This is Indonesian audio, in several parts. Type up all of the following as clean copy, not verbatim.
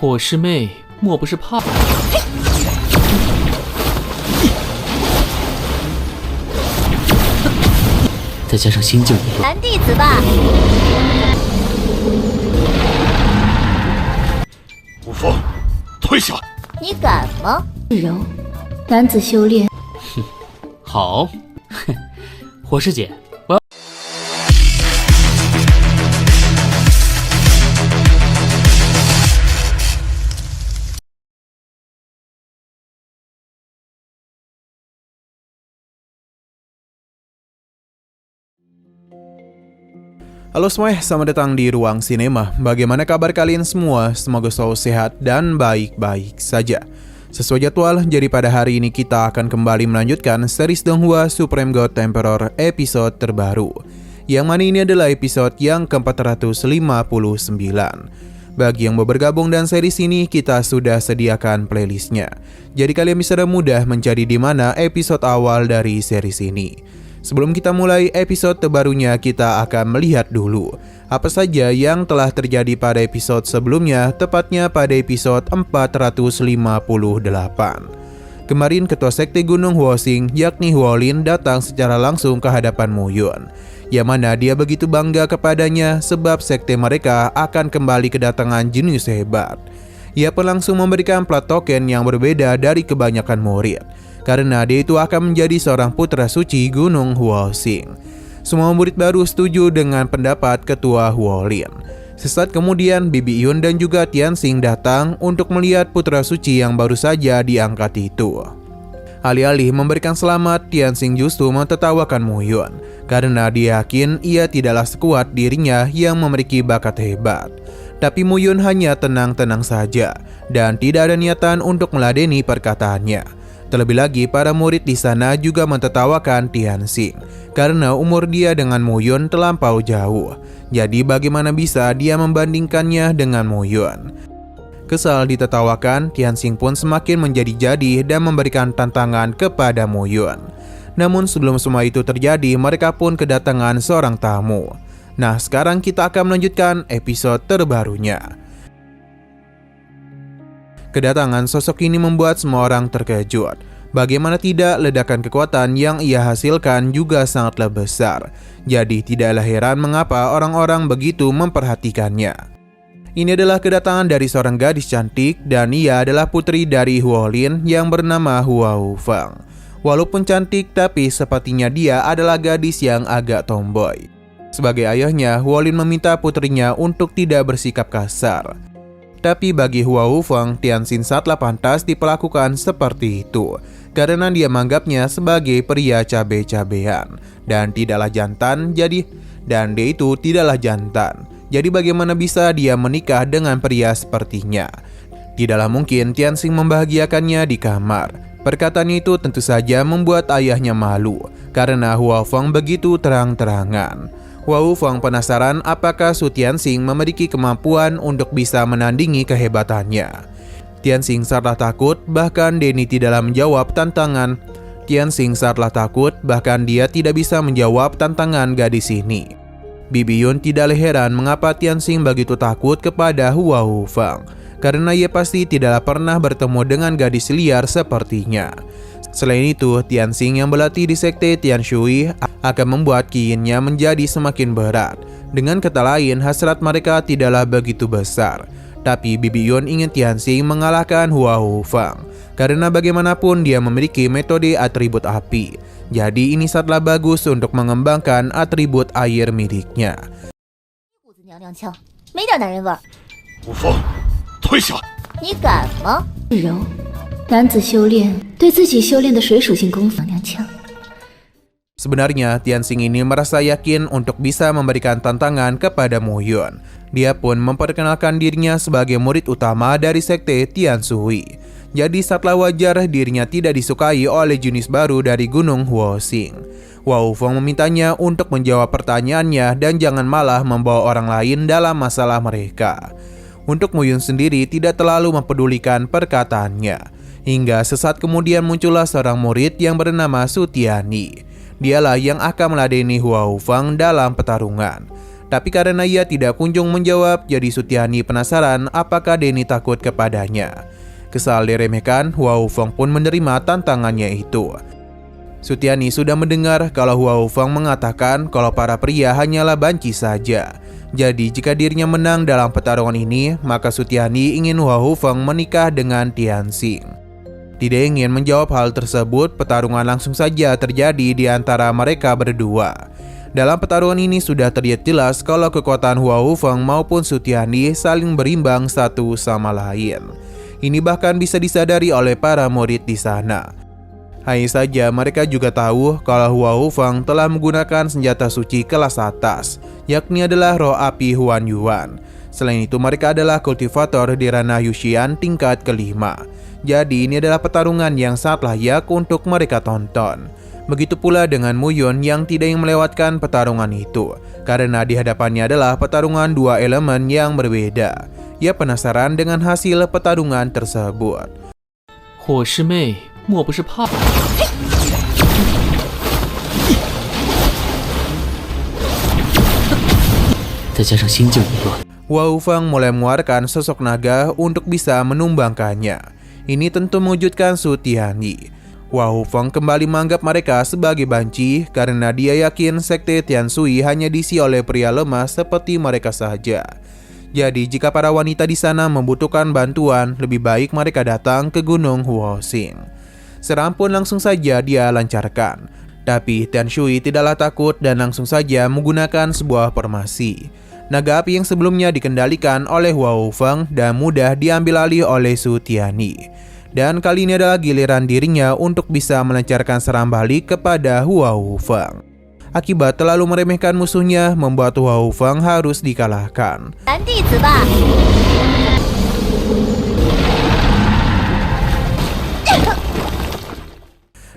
我师妹莫不是怕？再加上新旧一路，男弟子吧。无风，退下！你敢吗？柔，男子修炼。好，哼，火师姐，我要。Halo semuanya, selamat datang di Ruang Sinema. Bagaimana kabar kalian semua? Semoga selalu sehat dan baik-baik saja. Sesuai jadwal, jadi pada hari ini kita akan kembali melanjutkan series Donghua Supreme God Emperor episode terbaru. Yang mana ini adalah episode yang ke-459. Bagi yang mau bergabung dan series ini, kita sudah sediakan playlistnya. Jadi kalian bisa mudah mencari di mana episode awal dari series ini. Sebelum kita mulai episode terbarunya, kita akan melihat dulu apa saja yang telah terjadi pada episode sebelumnya, tepatnya pada episode 458. Kemarin ketua sekte Gunung Huoxing, yakni Huolin, datang secara langsung ke hadapan Mu Yun, yang mana dia begitu bangga kepadanya sebab sekte mereka akan kembali kedatangan jenius hebat. Ia pun langsung memberikan plat token yang berbeda dari kebanyakan murid, karena dia itu akan menjadi seorang putra suci Gunung Huoxing. Semua murid baru setuju dengan pendapat ketua Huolin. Sesaat kemudian Bibi Yun dan juga Tianxing datang untuk melihat putra suci yang baru saja diangkat itu. Alih-alih memberikan selamat, Tianxing justru mentertawakan Mu Yun, karena dia yakin ia tidaklah sekuat dirinya yang memiliki bakat hebat. Tapi Mu Yun hanya tenang-tenang saja dan tidak ada niatan untuk meladeni perkataannya. Terlebih lagi, para murid di sana juga mentertawakan Tianxing karena umur dia dengan Mu Yun terlampau jauh. Jadi bagaimana bisa dia membandingkannya dengan Mu Yun? Kesal ditertawakan, Tianxing pun semakin menjadi-jadi dan memberikan tantangan kepada Mu Yun. Namun sebelum semua itu terjadi, mereka pun kedatangan seorang tamu. Nah, sekarang kita akan melanjutkan episode terbarunya. Kedatangan sosok ini membuat semua orang terkejut. Bagaimana tidak, ledakan kekuatan yang ia hasilkan juga sangatlah besar. Jadi tidaklah heran mengapa orang-orang begitu memperhatikannya. Ini adalah kedatangan dari seorang gadis cantik dan ia adalah putri dari Huolin yang bernama Hua Wufeng. Walaupun cantik, tapi sepertinya dia adalah gadis yang agak tomboy. Sebagai ayahnya, Huolin meminta putrinya untuk tidak bersikap kasar. Tapi bagi Hua Wufeng, Tianxing sangatlah pantas diperlakukan seperti itu, karena dia menganggapnya sebagai pria cabe-cabean dan tidaklah jantan. Jadi bagaimana bisa dia menikah dengan pria sepertinya? Tidaklah mungkin Tianxing membahagiakannya di kamar. Perkataan itu tentu saja membuat ayahnya malu, karena Hua Wufeng begitu terang-terangan. Hua Wufeng penasaran apakah Su Tianxing memiliki kemampuan untuk bisa menandingi kehebatannya. Tianxing sangatlah takut, bahkan dia tidak bisa menjawab tantangan gadis ini. Bibi Yun tidaklah heran mengapa Tianxing begitu takut kepada Hua Wufeng, karena ia pasti tidaklah pernah bertemu dengan gadis liar sepertinya. Selain itu, Tianxing yang berlatih di sekte Tianshui akan membuat kiinnya menjadi semakin berat. Dengan kata lain, hasrat mereka tidaklah begitu besar. Tapi Bibi Yun ingin Tianxing mengalahkan Hua Wufeng, karena bagaimanapun dia memiliki metode atribut api. Jadi ini sangatlah bagus untuk mengembangkan atribut air miliknya. 没点男人味儿。无风，退下！你敢吗？柔，男子修炼对自己修炼的水属性功夫娘腔。 Sebenarnya Tianxing ini merasa yakin untuk bisa memberikan tantangan kepada Mu Yun. Dia pun memperkenalkan dirinya sebagai murid utama dari sekte Tianshui. Jadi sangatlah wajar dirinya tidak disukai oleh jenis baru dari Gunung Huoxing. Hua Wufeng memintanya untuk menjawab pertanyaannya dan jangan malah membawa orang lain dalam masalah mereka. Untuk Mu Yun sendiri tidak terlalu mempedulikan perkataannya. Hingga sesaat kemudian muncullah seorang murid yang bernama Su Tianyi. Dialah yang akan meladeni Hua Wufeng dalam pertarungan. Tapi karena ia tidak kunjung menjawab, jadi Sutiani penasaran apakah Denny takut kepadanya. Kesal diremehkan, Hua Hufeng pun menerima tantangannya itu. Sutiani sudah mendengar kalau Hua Hufeng mengatakan kalau para pria hanyalah banci saja. Jadi jika dirinya menang dalam pertarungan ini, maka Sutiani ingin Hua Hufeng menikah dengan Tianxing. Tidak ingin menjawab hal tersebut, pertarungan langsung saja terjadi di antara mereka berdua. Dalam pertarungan ini sudah terlihat jelas kalau kekuatan Hua Hufeng maupun Sutiani saling berimbang satu sama lain. Ini bahkan bisa disadari oleh para murid di sana. Hanya saja mereka juga tahu kalau Hua Hufeng telah menggunakan senjata suci kelas atas, yakni adalah roh api Huan Yuan. Selain itu mereka adalah kultivator di ranah Yuxian tingkat kelima. Jadi ini adalah pertarungan yang sangat layak untuk mereka tonton. Begitu pula dengan Mu Yun yang tidak ingin melewatkan pertarungan itu, karena di hadapannya adalah pertarungan dua elemen yang berbeda. Ia penasaran dengan hasil pertarungan tersebut. 火师妹莫不是怕？再加上心境一乱， Hua Hufeng mulai mengeluarkan sosok naga untuk bisa menumbangkannya. Ini tentu mewujudkan Sutiani. Hua Hufeng kembali menganggap mereka sebagai banci karena dia yakin sekte Tianshui hanya diisi oleh pria lemah seperti mereka saja. Jadi jika para wanita di sana membutuhkan bantuan, lebih baik mereka datang ke Gunung Huoxing. Serangan pun langsung saja dia lancarkan. Tapi Tianshui tidaklah takut dan langsung saja menggunakan sebuah formasi. Naga api yang sebelumnya dikendalikan oleh Hua Hufeng dan mudah diambil alih oleh Sutiani. Dan kali ini adalah giliran dirinya untuk bisa melancarkan serangan balik kepada Hua Hufeng. Akibat terlalu meremehkan musuhnya, membuat Hua Hufeng harus dikalahkan.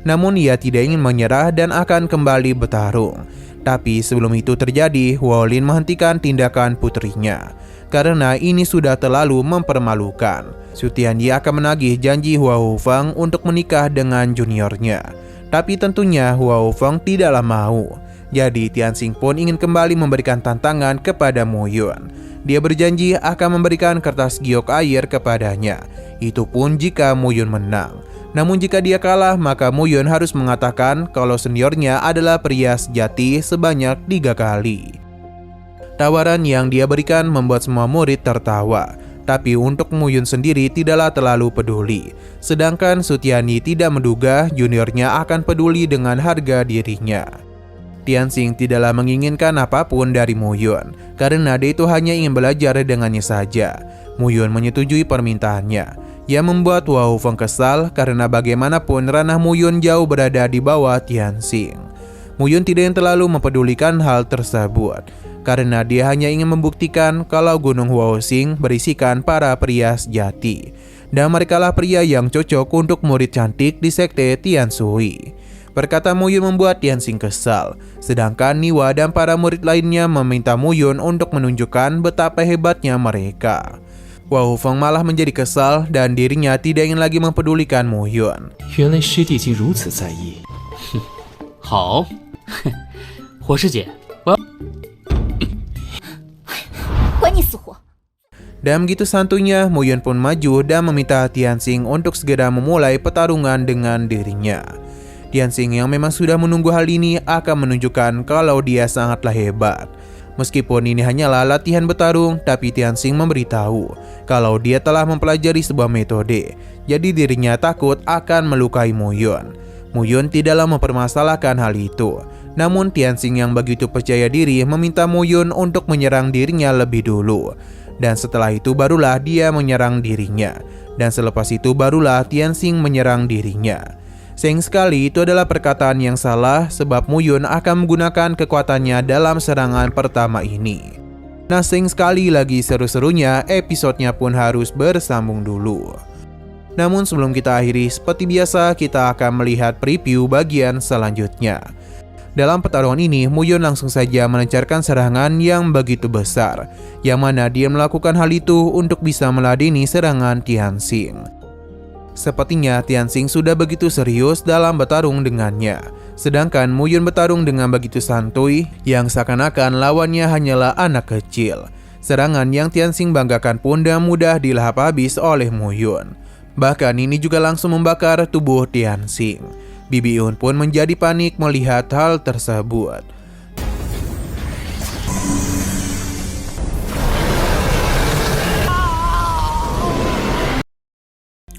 Namun ia tidak ingin menyerah dan akan kembali bertarung. Tapi sebelum itu terjadi, Huolin menghentikan tindakan putrinya. Karena ini sudah terlalu mempermalukan. Sutiani akan menagih janji Hua Hufeng untuk menikah dengan juniornya. Tapi tentunya Hua Hufeng tidaklah mau. Jadi Tianxing pun ingin kembali memberikan tantangan kepada Mu Yun. Dia berjanji akan memberikan kertas giok air kepadanya. Itu pun jika Mu Yun menang. Namun jika dia kalah, maka Mu Yun harus mengatakan kalau seniornya adalah pria sejati sebanyak 3 kali. Tawaran yang dia berikan membuat semua murid tertawa. Tapi untuk Mu Yun sendiri tidaklah terlalu peduli. Sedangkan Sutiani tidak menduga juniornya akan peduli dengan harga dirinya. Tianxing tidaklah menginginkan apapun dari Mu Yun, karena dia itu hanya ingin belajar dengannya saja. Mu Yun menyetujui permintaannya. Ia membuat Hua Hufeng kesal karena bagaimanapun ranah Mu Yun jauh berada di bawah Tianxing. Mu Yun tidak yang terlalu mempedulikan hal tersebut, karena dia hanya ingin membuktikan kalau Gunung Huoxing berisikan para pria sejati. Dan merekalah pria yang cocok untuk murid cantik di sekte Tianshui. Perkataan Mu Yun membuat Tianxing kesal, sedangkan Niwa dan para murid lainnya meminta Mu Yun untuk menunjukkan betapa hebatnya mereka. Hua Hufeng malah menjadi kesal dan dirinya tidak ingin lagi mempedulikan Mu Yun. 原来师弟竟如此在意。好，火师姐，我要。管你死活！ Dan begitu santunya, Mu Yun pun maju dan meminta Tianxing untuk segera memulai pertarungan dengan dirinya. Tianxing yang memang sudah menunggu hal ini akan menunjukkan kalau dia sangatlah hebat. Meskipun ini hanyalah latihan bertarung, tapi Tianxing memberitahu kalau dia telah mempelajari sebuah metode. Jadi dirinya takut akan melukai Mu Yun. Mu Yun tidaklah mempermasalahkan hal itu. Namun Tianxing yang begitu percaya diri meminta Mu Yun untuk menyerang dirinya lebih dulu. Dan setelah itu barulah dia menyerang dirinya. Dan selepas itu barulah Tianxing menyerang dirinya. Sayang sekali itu adalah perkataan yang salah sebab Mu Yun akan menggunakan kekuatannya dalam serangan pertama ini. Nah, sayang sekali lagi seru-serunya episodenya pun harus bersambung dulu. Namun sebelum kita akhiri, seperti biasa kita akan melihat preview bagian selanjutnya. Dalam pertarungan ini, Mu Yun langsung saja melancarkan serangan yang begitu besar, yang mana dia melakukan hal itu untuk bisa meladeni serangan Tianxing. Sepertinya Tianxing sudah begitu serius dalam bertarung dengannya. Sedangkan Muyun bertarung dengan begitu santuy yang seakan-akan lawannya hanyalah anak kecil. Serangan yang Tianxing banggakan pun dengan mudah dilahap habis oleh Muyun. Bahkan ini juga langsung membakar tubuh Tianxing. Bibi Yun pun menjadi panik melihat hal tersebut.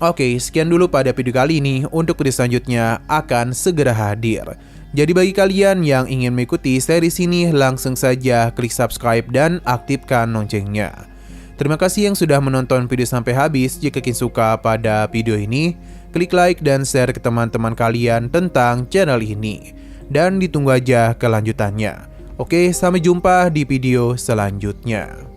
Oke, sekian dulu pada video kali ini. Untuk video selanjutnya akan segera hadir. Jadi bagi kalian yang ingin mengikuti series ini, langsung saja klik subscribe dan aktifkan loncengnya. Terima kasih yang sudah menonton video sampai habis. Jika kalian suka pada video ini, klik like dan share ke teman-teman kalian tentang channel ini. Dan ditunggu aja kelanjutannya. Oke, sampai jumpa di video selanjutnya.